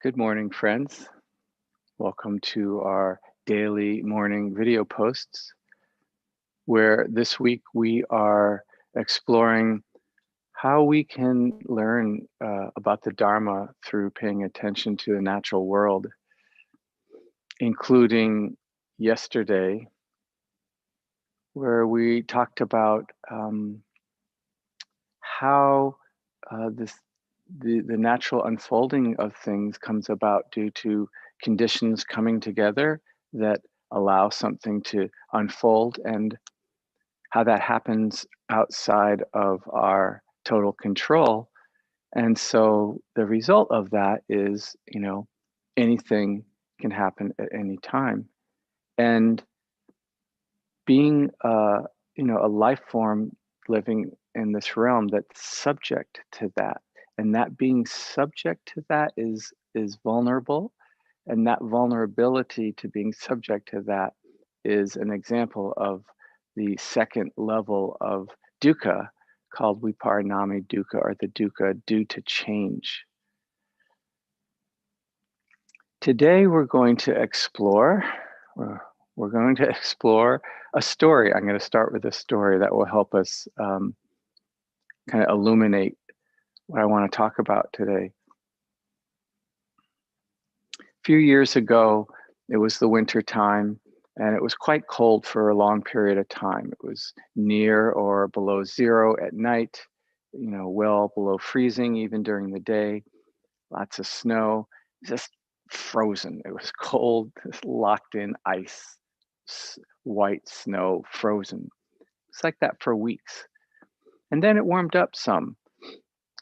Good morning, friends. Welcome to our daily morning video posts, where this week we are exploring how we can learn about the Dharma through paying attention to the natural world, including yesterday, where we talked about how the natural unfolding of things comes about due to conditions coming together that allow something to unfold, and how that happens outside of our total control. And so the result of that is, anything can happen at any time. And being a life form living in this realm that's subject to that, and that being subject to that is vulnerable, and that vulnerability to being subject to that is an example of the second level of dukkha, called viparinami dukkha, or the dukkha due to change. Today we're going to explore a story. I'm going to start with a story that will help us kind of illuminate what I want to talk about today. A few years ago, it was the winter time, and it was quite cold for a long period of time. It was near or below zero at night, well below freezing even during the day. Lots of snow, just frozen. It was cold, just locked in ice, white snow, frozen. It's like that for weeks. And then it warmed up some.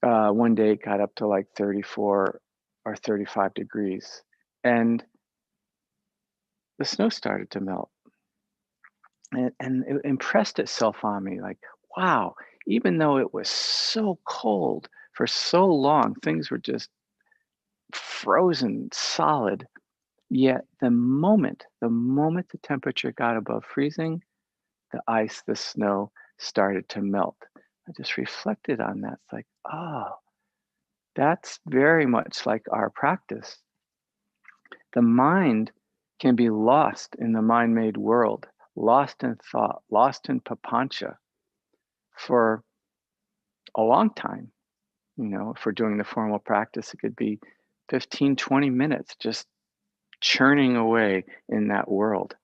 One day it got up to like 34 or 35 degrees. And the snow started to melt. And it impressed itself on me like, wow, even though it was so cold for so long, things were just frozen solid. Yet the moment the temperature got above freezing, the ice, the snow started to melt. I just reflected on that. It's like, oh, that's very much like our practice. The mind can be lost in the mind-made world, lost in thought, lost in papancha for a long time. If we're doing the formal practice, it could be 15, 20 minutes just churning away in that world.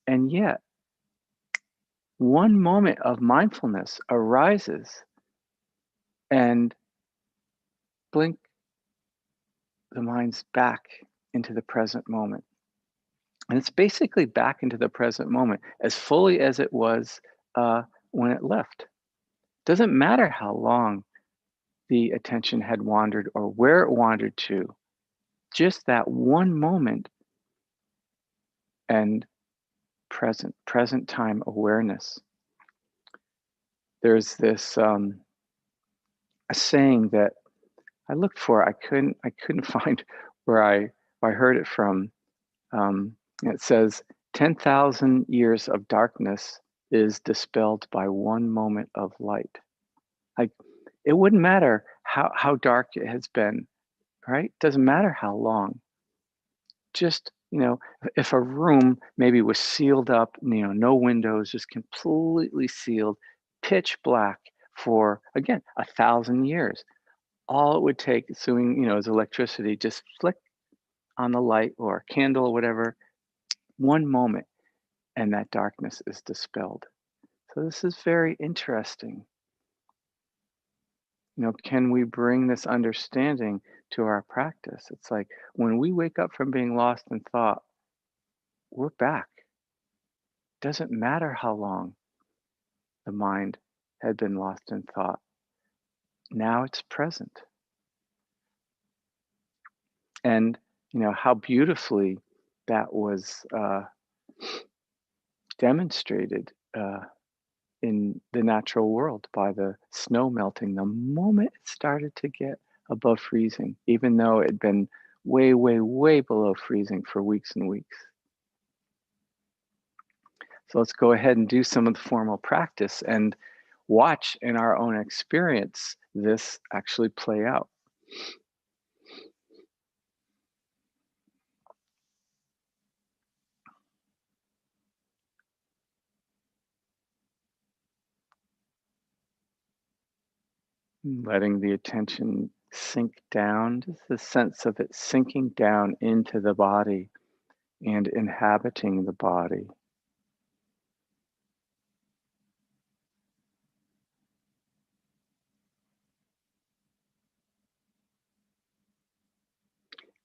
And yet, one moment of mindfulness arises, and blink, the mind's back into the present moment. And it's basically back into the present moment as fully as it was when it left. Doesn't matter how long the attention had wandered or where it wandered to, just that one moment and present time awareness. There's this a saying that I looked for. I couldn't find where I heard it from. It says 10,000 years of darkness is dispelled by one moment of light. Like, it wouldn't matter how dark it has been, right? Doesn't matter how long. Just, if a room maybe was sealed up, no windows, just completely sealed, pitch black for, again, 1,000 years. All it would take, assuming, is electricity, just flick on the light or a candle or whatever, one moment, and that darkness is dispelled. So this is very interesting. Can we bring this understanding to our practice? It's like when we wake up from being lost in thought, we're back. Doesn't matter how long the mind had been lost in thought. Now it's present. And, how beautifully that was demonstrated in the natural world by the snow melting the moment it started to get above freezing, even though it had been way, way, way below freezing for weeks and weeks. So let's go ahead and do some of the formal practice and watch in our own experience this actually play out. letting the attention sink down, just the sense of it sinking down into the body and inhabiting the body.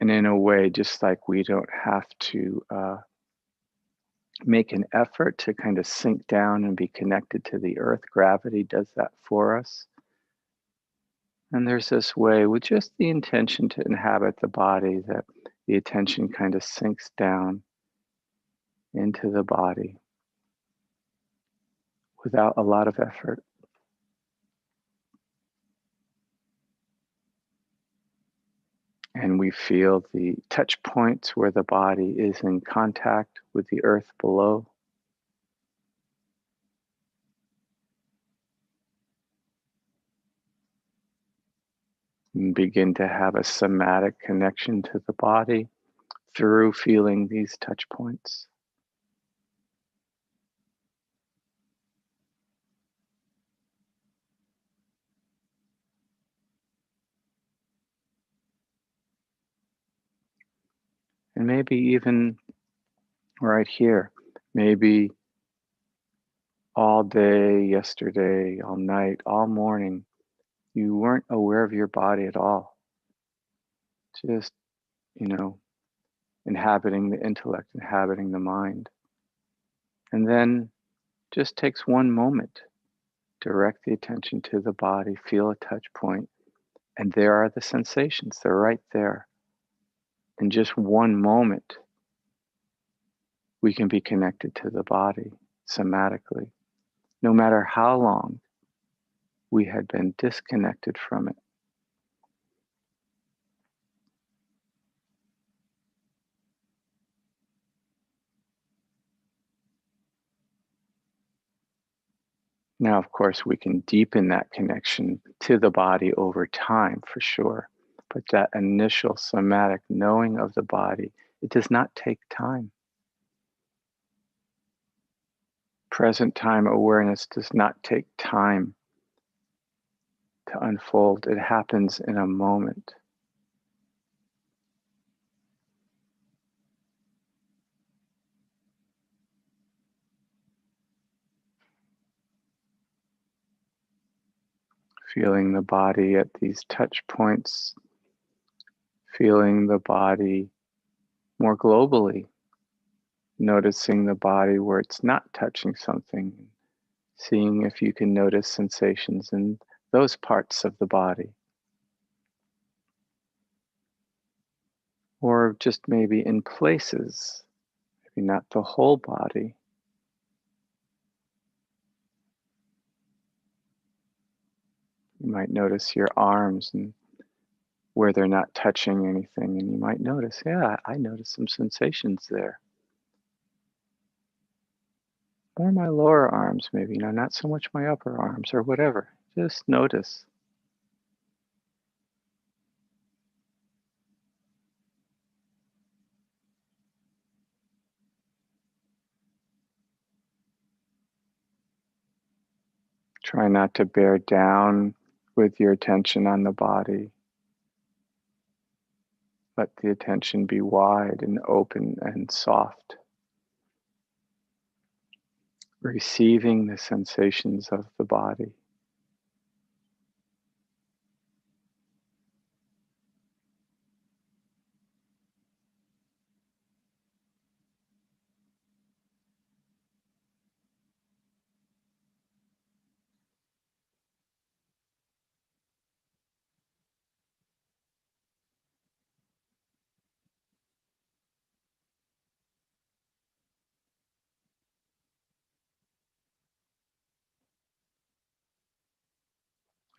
And in a way, just like we don't have to make an effort to kind of sink down and be connected to the earth, gravity does that for us. And there's this way with just the intention to inhabit the body that the attention kind of sinks down into the body without a lot of effort. And we feel the touch points where the body is in contact with the earth below. And begin to have a somatic connection to the body through feeling these touch points. And maybe even right here, maybe all day, yesterday, all night, all morning, you weren't aware of your body at all. Just, you know, inhabiting the intellect, inhabiting the mind. And then just takes one moment, direct the attention to the body, feel a touch point, and there are the sensations. They're right there. In just one moment, we can be connected to the body somatically, no matter how long we had been disconnected from it. Now, of course, we can deepen that connection to the body over time for sure. But that initial somatic knowing of the body, it does not take time. Present time awareness does not take time to unfold. It happens in a moment. Feeling the body at these touch points, feeling the body more globally, noticing the body where it's not touching something, seeing if you can notice sensations in those parts of the body. Or just maybe in places, maybe not the whole body. You might notice your arms and where they're not touching anything, and you might notice, yeah, I notice some sensations there. Or my lower arms, maybe, not so much my upper arms or whatever. Just notice. Try not to bear down with your attention on the body. Let the attention be wide and open and soft. Receiving the sensations of the body.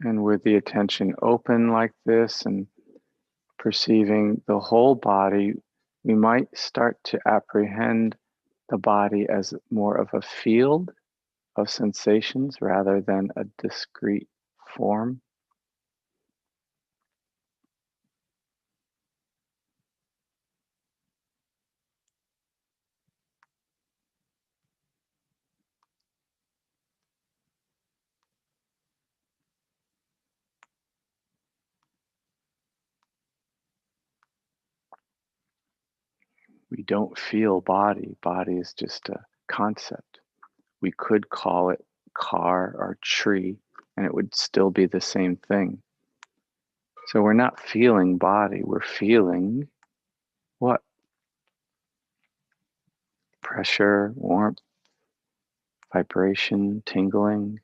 And with the attention open like this and perceiving the whole body, we might start to apprehend the body as more of a field of sensations rather than a discrete form. We don't feel body. Body is just a concept. We could call it car or tree, and it would still be the same thing. So we're not feeling body, we're feeling what? Pressure, warmth, vibration, tingling.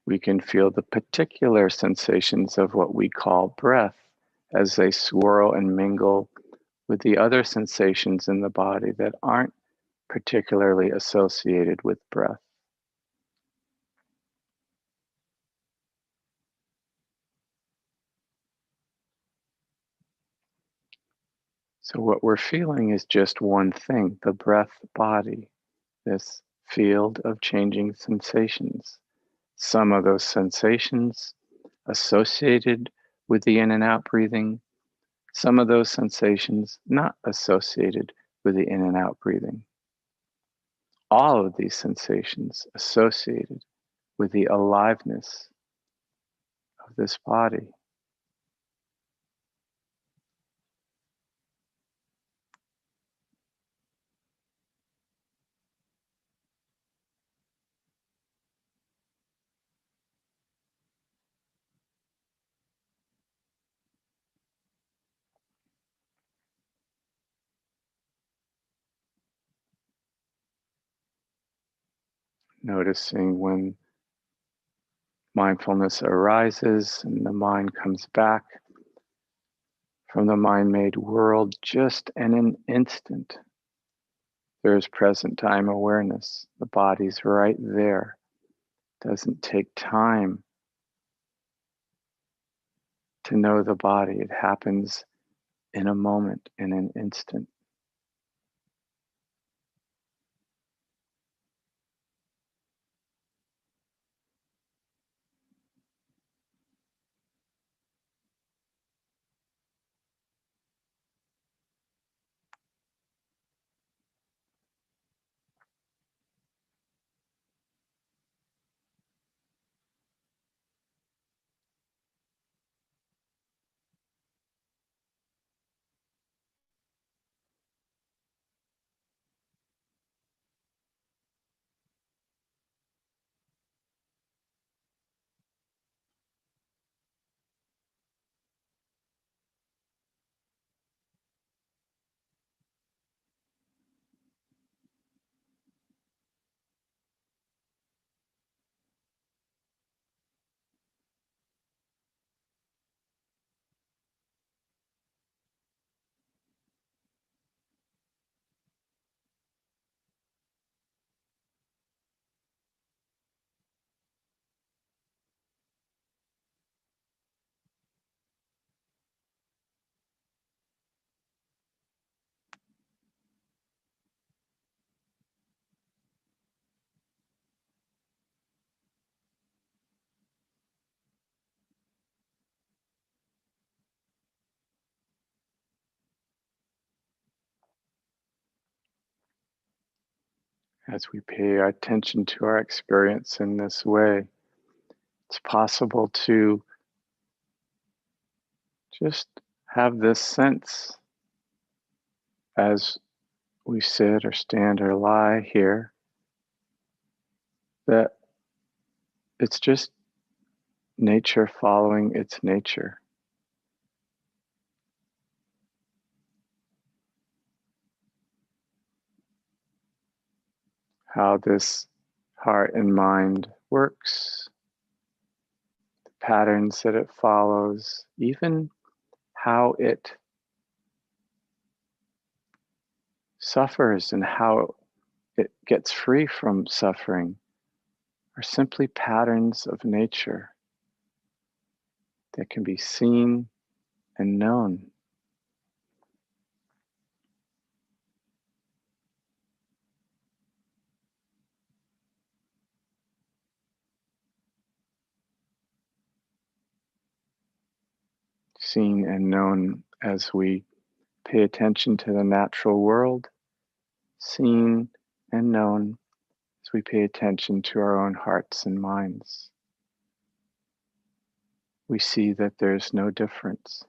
We can feel the particular sensations of what we call breath as they swirl and mingle with the other sensations in the body that aren't particularly associated with breath. So what we're feeling is just one thing, the breath body, this field of changing sensations. Some of those sensations associated with the in and out breathing, some of those sensations not associated with the in and out breathing. All of these sensations associated with the aliveness of this body. Noticing when mindfulness arises and the mind comes back from the mind-made world just in an instant. There's present time awareness. The body's right there. Doesn't take time to know the body. It happens in a moment, in an instant. As we pay attention to our experience in this way, it's possible to just have this sense as we sit or stand or lie here that it's just nature following its nature. How this heart and mind works, the patterns that it follows, even how it suffers and how it gets free from suffering are simply patterns of nature that can be seen and known. seen and known as we pay attention to the natural world, seen and known as we pay attention to our own hearts and minds. We see that there's no difference.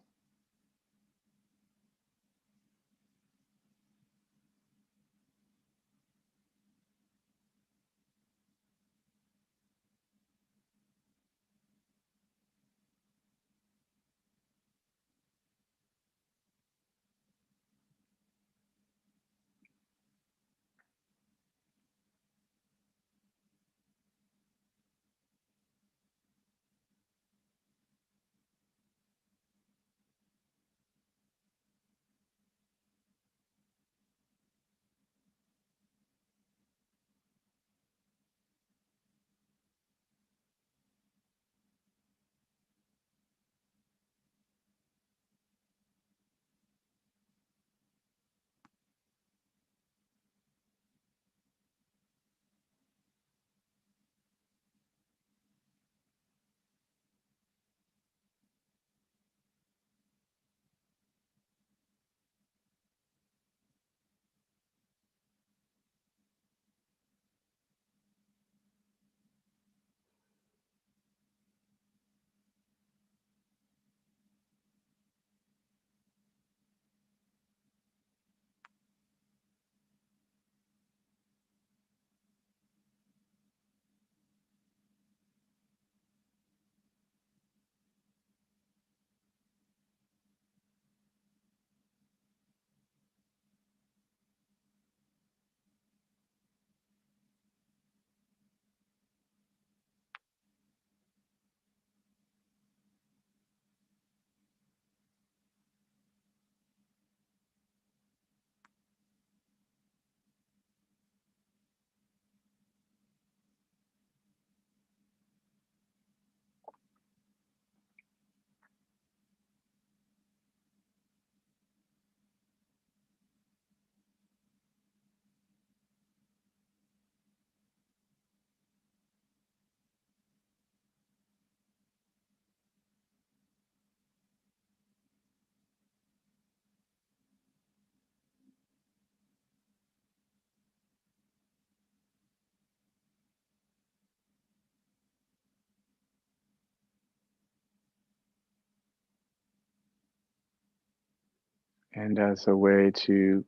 And as a way to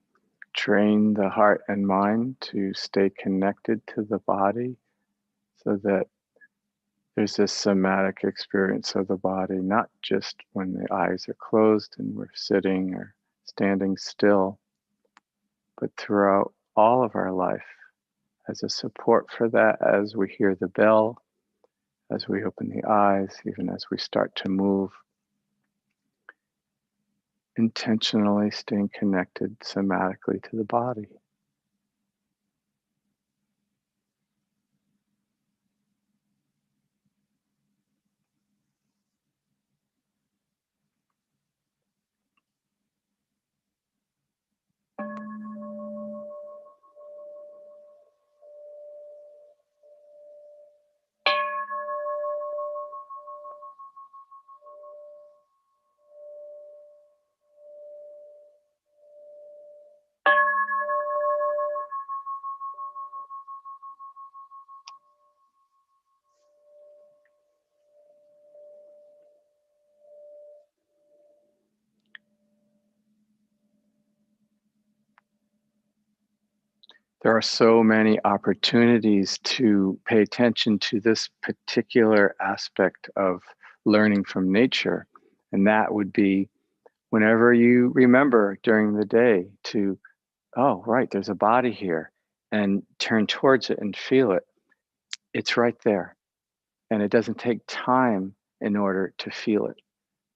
train the heart and mind to stay connected to the body so that there's this somatic experience of the body, not just when the eyes are closed and we're sitting or standing still, but throughout all of our life as a support for that as we hear the bell, as we open the eyes, even as we start to move, intentionally staying connected somatically to the body. There are so many opportunities to pay attention to this particular aspect of learning from nature. And that would be whenever you remember during the day to, oh, right, there's a body here, and turn towards it and feel it. It's right there. And it doesn't take time in order to feel it.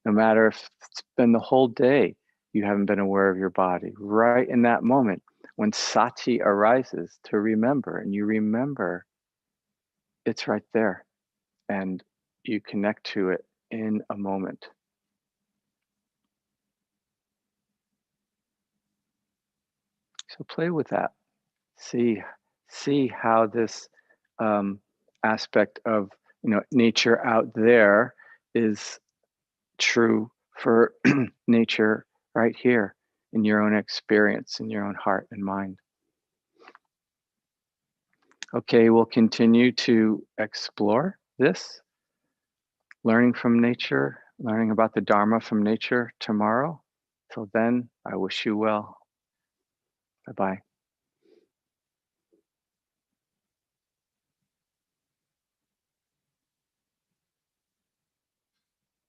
No matter if it's been the whole day, you haven't been aware of your body. Right in that moment, when sati arises to remember, and you remember, it's right there, and you connect to it in a moment. So play with that. See, see how this um, aspect of nature out there is true for nature right here in your own experience, in your own heart and mind. Okay, we'll continue to explore this, learning from nature, learning about the Dharma from nature tomorrow. Till then, I wish you well. Bye-bye.